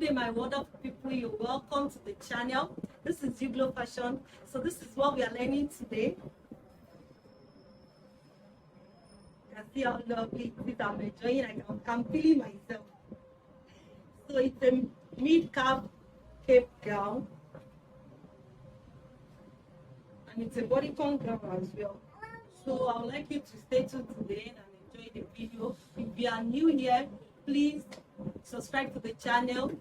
Hey, my wonderful people, you're welcome to the channel. This is Uglo Fashion. So this is what we are learning today. You can see how lovely it is. I'm enjoying it. I'm feeling myself. So it's a mid-calf cape gown, and it's a bodycon gown as well. So I would like you to stay tuned to the end and enjoy the video. If you are new here, please subscribe to the channel.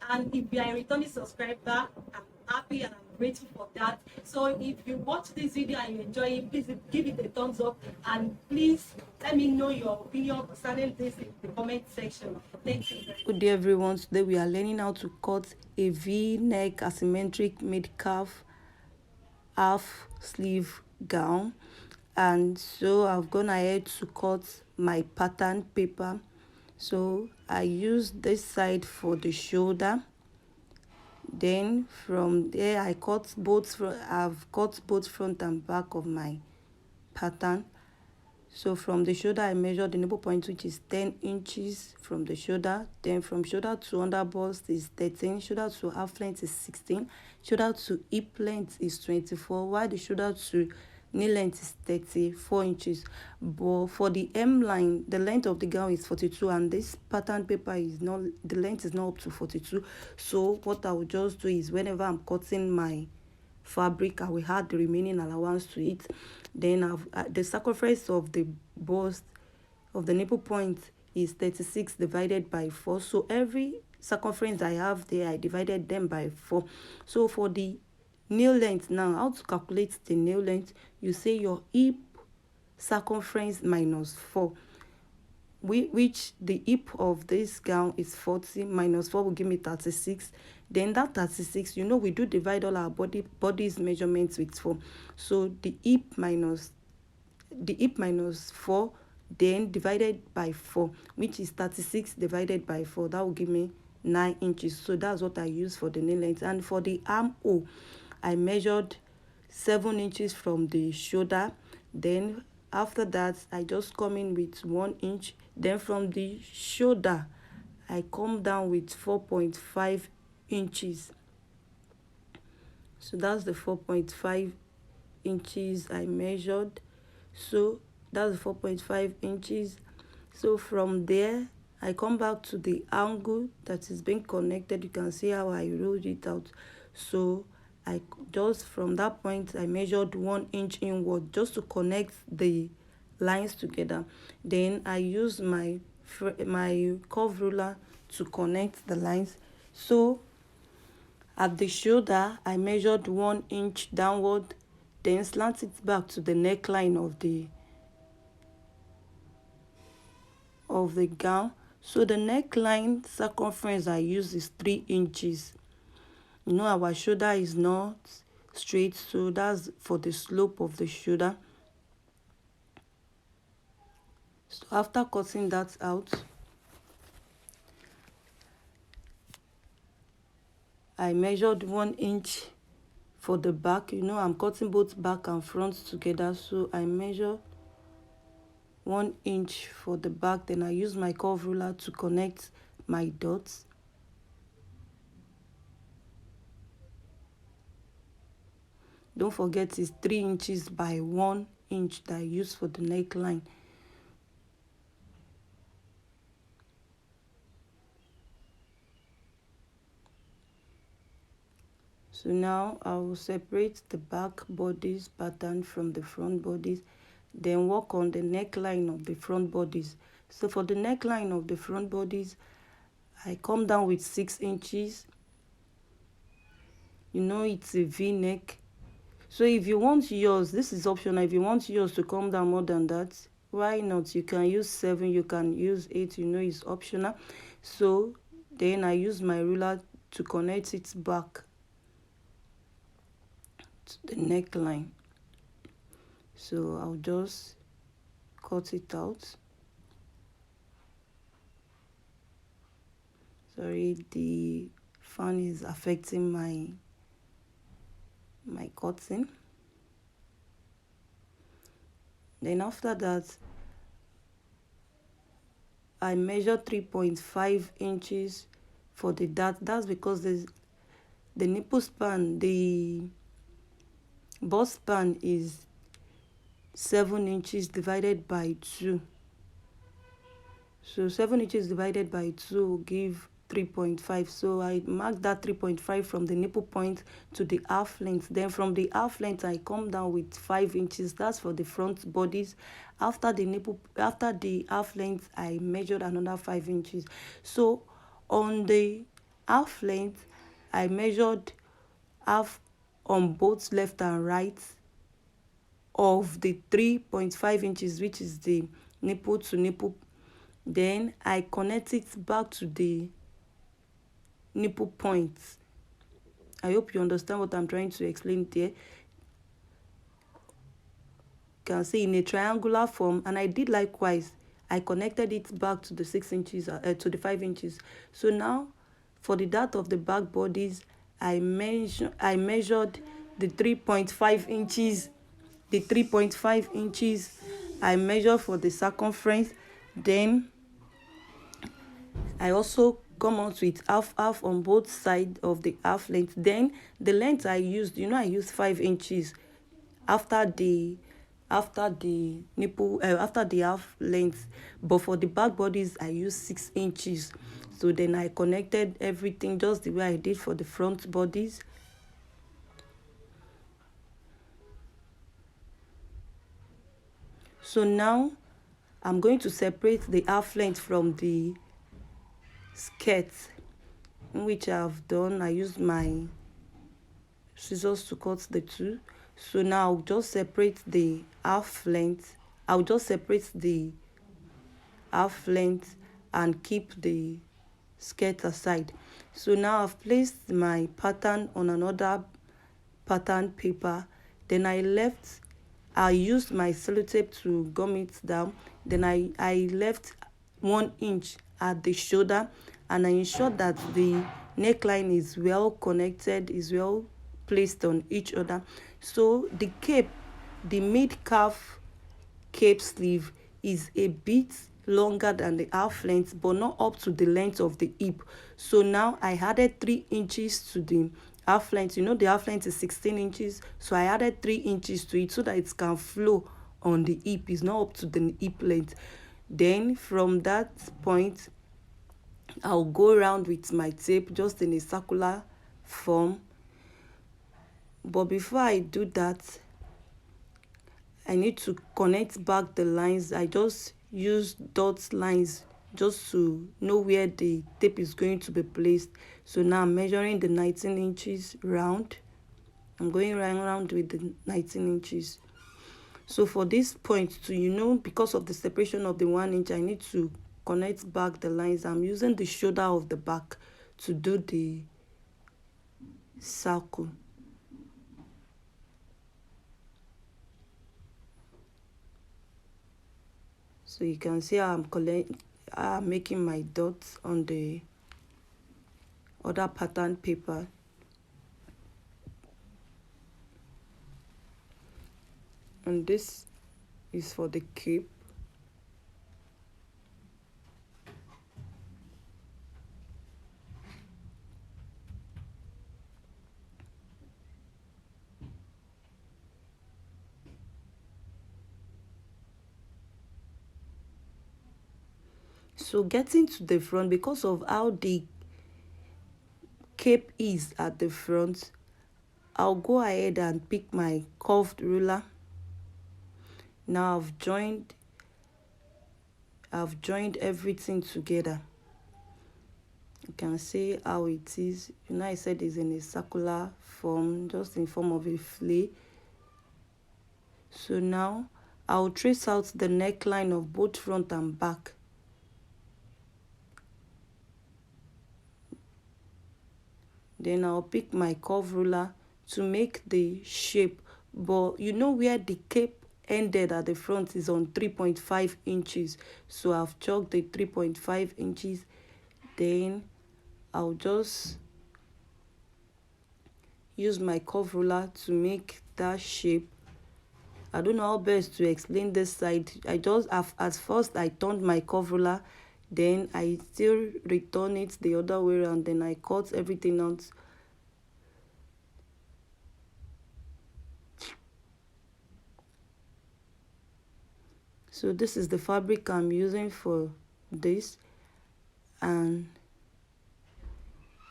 And if you are a returning subscriber, I'm happy and I'm grateful for that. So if you watch this video and you enjoy it, please give it a thumbs up, and please let me know your opinion concerning this in the comment section. Thank you very much. Good day everyone. Today we are learning how to cut a V-neck asymmetric mid-calf half sleeve gown, and so I've gone ahead to cut my pattern paper. So I use this side for the shoulder, then from there I've cut both front and back of my pattern. So from the shoulder I measured the nipple point, which is 10 inches from the shoulder. Then from shoulder to under bust is 13, shoulder to half length is 16, shoulder to hip length is 24, while the shoulder to knee length is 34 inches. But for the hem line, the length of the gown is 42, and this pattern paper is not, the length is not up to 42. So what I will just do is, whenever I'm cutting my fabric, I will add the remaining allowance to it. Then the circumference of the bust of the nipple point is 36 divided by 4. So every circumference I have there, I divided them by 4. So for the nail length now, how to calculate the nail length? You say your hip circumference minus 4, which the hip of this gown is 40, minus 4 will give me 36. Then that 36, we do divide all our body's measurements with 4. So the hip minus 4, then divided by 4, which is 36 divided by 4, that will give me 9 inches. So that's what I use for the nail length. And for the armhole, I measured 7 inches from the shoulder. Then after that, I just come in with 1 inch. Then from the shoulder, I come down with 4.5 inches. So that's the 4.5 inches I measured. So that's 4.5 inches. So from there, I come back to the angle that is being connected. You can see how I rolled it out. So I just, from that point, I measured 1 inch inward just to connect the lines together. Then I use my curve ruler to connect the lines. So at the shoulder, I measured 1 inch downward, then slant it back to the neckline of the gown. So the neckline circumference I use is 3 inches. Our shoulder is not straight, so that's for the slope of the shoulder. So after cutting that out, I measured 1 inch for the back. I'm cutting both back and front together, so I measure 1 inch for the back. Then I use my curve ruler to connect my dots. Don't forget, it's 3 inches by 1 inch that I use for the neckline. So now I will separate the back bodies pattern from the front bodies, then work on the neckline of the front bodies. So for the neckline of the front bodies, I come down with 6 inches. It's a V-neck. So if you want yours, this is optional. If you want yours to come down more than that, why not? You can use 7, you can use 8, it's optional. So then I use my ruler to connect it back to the neckline. So I'll just cut it out. Sorry, the fan is affecting my cutting. Then after that, I measure 3.5 inches for the dart. That's because the nipple span, the bust span is 7 inches divided by 2. So 7 inches divided by 2 will give 3.5. So I mark that 3.5 from the nipple point to the half length. Then from the half length, I come down with 5 inches. That's for the front bodies. After the half length, I measured another 5 inches. So on the half length, I measured half on both left and right of the 3.5 inches, which is the nipple to nipple. Then I connect it back to the nipple point. I hope you understand what I'm trying to explain there. You can see in a triangular form, and I did likewise. I connected it back to the 6 inches, to the 5 inches. So now for the dart of the back bodies, I measured the 3.5 inches. The 3.5 inches I measure for the circumference. Then I also come out with half on both sides of the half length. Then the length I used, I used 5 inches after the nipple, after the half length, but for the back bodies I used 6 inches. So then I connected everything just the way I did for the front bodies. So now I'm going to separate the half length from the skirt, which I've done. I used my scissors to cut the two. So now I'll just separate the half length. I'll just separate the half length and keep the skirt aside. So now I've placed my pattern on another pattern paper. Then I used my sellotape to gum it down. Then I left 1 inch at the shoulder, and I ensured that the neckline is well connected, is well placed on each other. So the cape, the mid-calf cape sleeve is a bit longer than the half length, but not up to the length of the hip. So now I added 3 inches to the half length. The half length is 16 inches, so I added 3 inches to it so that it can flow on the hip. It's not up to the hip length. Then from that point, I'll go around with my tape just in a circular form. But before I do that, I need to connect back the lines. I just use dot lines just to know where the tape is going to be placed. So now I'm measuring the 19 inches round. I'm going round with the 19 inches. So for this point to, because of the separation of the 1 inch, I need to connect back the lines. I'm using the shoulder of the back to do the circle. So you can see how I'm making my dots on the other pattern paper. And this is for the cape. So getting to the front, because of how the cape is at the front, I'll go ahead and pick my curved ruler. Now I've joined everything together. You can see how it is. I said it's in a circular form, just in form of a flay. So now I'll trace out the neckline of both front and back. Then I'll pick my curve ruler to make the shape. But where the cape ended at the front is on 3.5 inches. So I've chalked the 3.5 inches. Then I'll just use my curve ruler to make that shape. I don't know how best to explain this side. At first I turned my curve rular, Then I still return it the other way around, then I cut everything out. So this is the fabric I'm using for this. And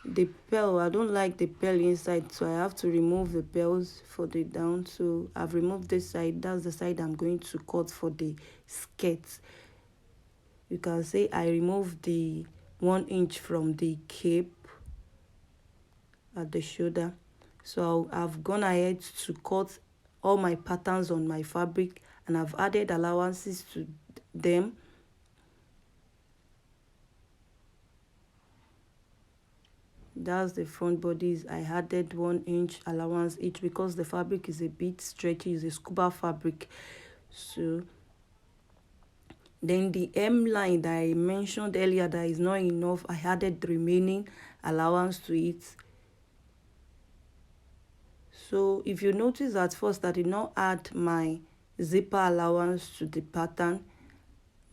the pearl, I don't like the pearl inside, so I have to remove the pearls for the down. So I've removed this side. That's the side I'm going to cut for the skirt. You can say I removed the 1 inch from the cape at the shoulder. So I've gone ahead to cut all my patterns on my fabric, and I've added allowances to them. That's the front bodies. I added 1 inch allowance each because the fabric is a bit stretchy. It's a scuba fabric. So then the M line that I mentioned earlier that is not enough, I added the remaining allowance to it. So if you notice at first I did not add my zipper allowance to the pattern,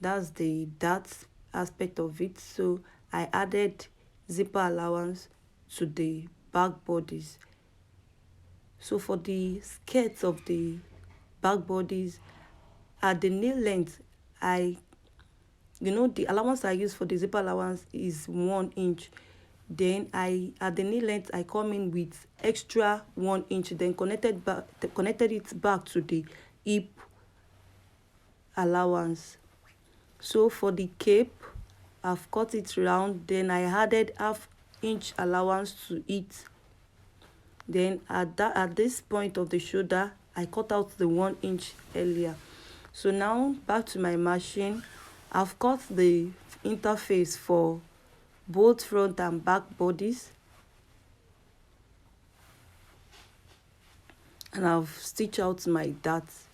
that's the that aspect of it. So I added zipper allowance to the back bodies. So for the skirts of the back bodies, at the nail length, the allowance I use for the zipper allowance is 1 inch. Then at the nail length, I come in with extra 1 inch, then connected it back to the hip allowance. So for the cape, I've cut it round, then I added ½ inch allowance to it. Then at this point of the shoulder, I cut out the 1 inch earlier. So now back to my machine. I've cut the interface for both front and back bodies, and I've stitched out my darts.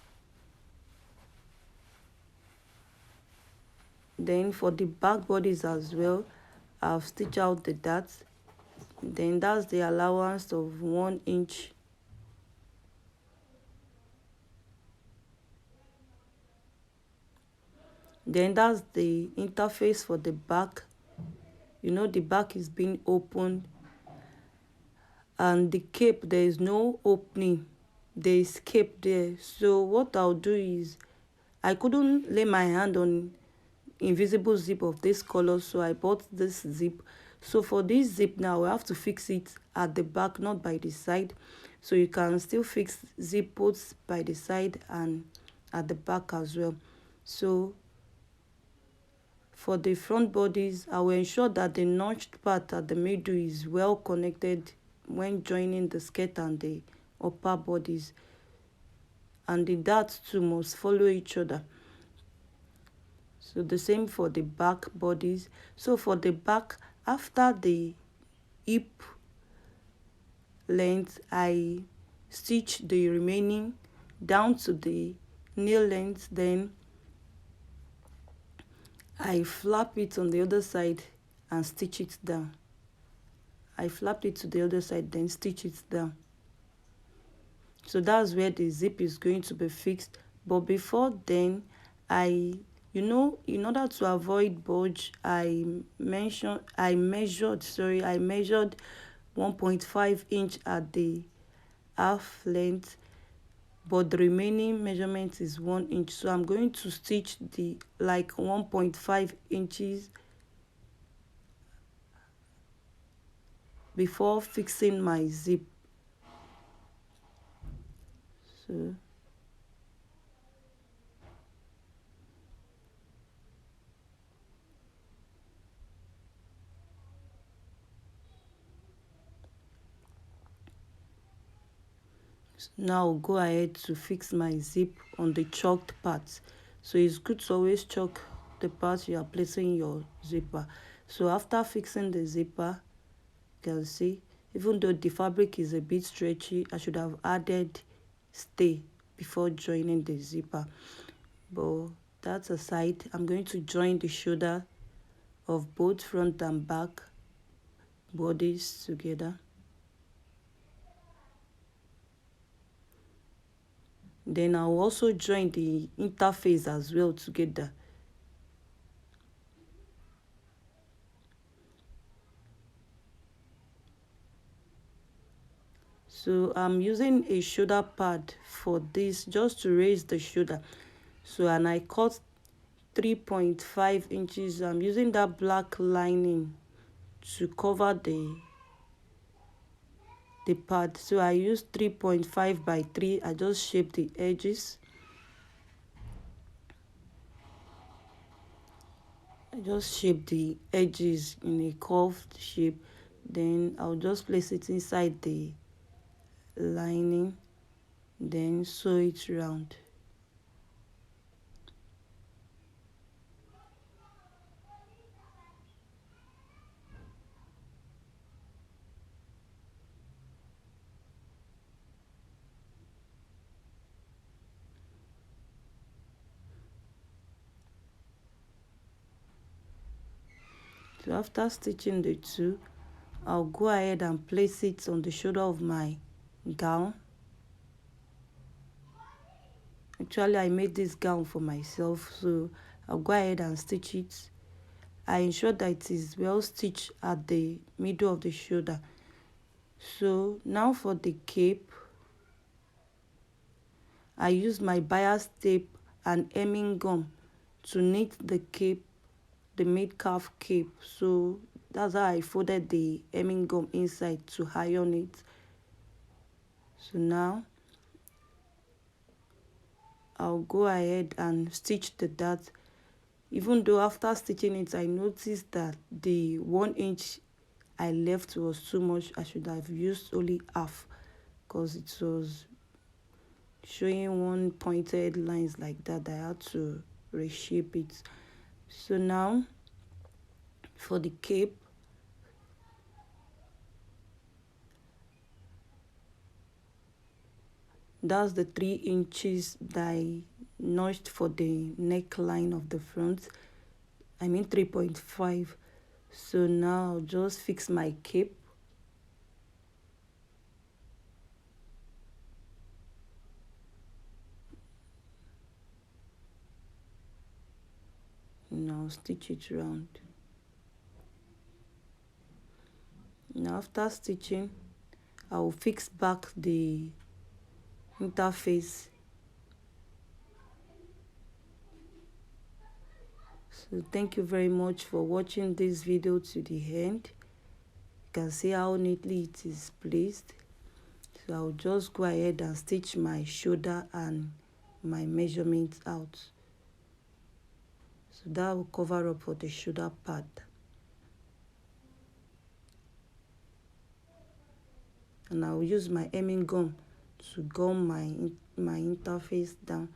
Then for the back bodies as well, I've stitched out the darts. Then that's the allowance of 1 inch. Then that's the interface for the back. The back is being opened, and the cape, there is no opening, there is cape there. So what I'll do is, I couldn't lay my hand on invisible zip of this color, so I bought this zip. So for this zip now, we have to fix it at the back, not by the side. So you can still fix zip both by the side and at the back as well. So for the front bodies, I will ensure that the notched part at the middle is well connected when joining the skirt and the upper bodies, and the darts too must follow each other. So the same for the back bodies. So for the back, after the hip length, I stitch the remaining down to the nail length. Then I flap it on the other side and stitch it down. I flapped it to the other side, then stitch it down. So that's where the zip is going to be fixed. But before then, in order to avoid bulge, I measured 1.5 inch at the half length, but the remaining measurement is 1 inch. So I'm going to stitch the 1.5 inches before fixing my zip. So now go ahead to fix my zip on the chalked part. So it's good to always chalk the part you are placing your zipper. So after fixing the zipper, you can see, even though the fabric is a bit stretchy, I should have added stay before joining the zipper. But that's aside, I'm going to join the shoulder of both front and back bodies together. Then I'll also join the interface as well together. So I'm using a shoulder pad for this, just to raise the shoulder. So, and I cut 3.5 inches. I'm using that black lining to cover the pad. So I used 3.5 by 3. I just shaped the edges. I just shape the edges in a curved shape. Then I'll just place it inside the lining, then sew it round. So after stitching the two, I'll go ahead and place it on the shoulder of my gown. Actually, I made this gown for myself, so I'll go ahead and stitch it. I ensure that it is well stitched at the middle of the shoulder. So now for the cape, I use my bias tape and hemming gum to knit the cape, the mid-calf cape. So that's how I folded the hemming gum inside to iron it. So now I'll go ahead and stitch the dart. Even though after stitching it, I noticed that the 1 inch I left was too much. I should have used only half, because it was showing one pointed lines like that. I had to reshape it. So now for the cape, that's the 3 inches that I notched for the neckline of the front. I mean 3.5. So now I'll just fix my cape. Now stitch it round. Now after stitching, I will fix back the interface. So thank you very much for watching this video to the end. You can see how neatly it is placed. So I'll just go ahead and stitch my shoulder and my measurements out. So that will cover up for the shoulder part. And I'll use my hemming gum to gum my interface down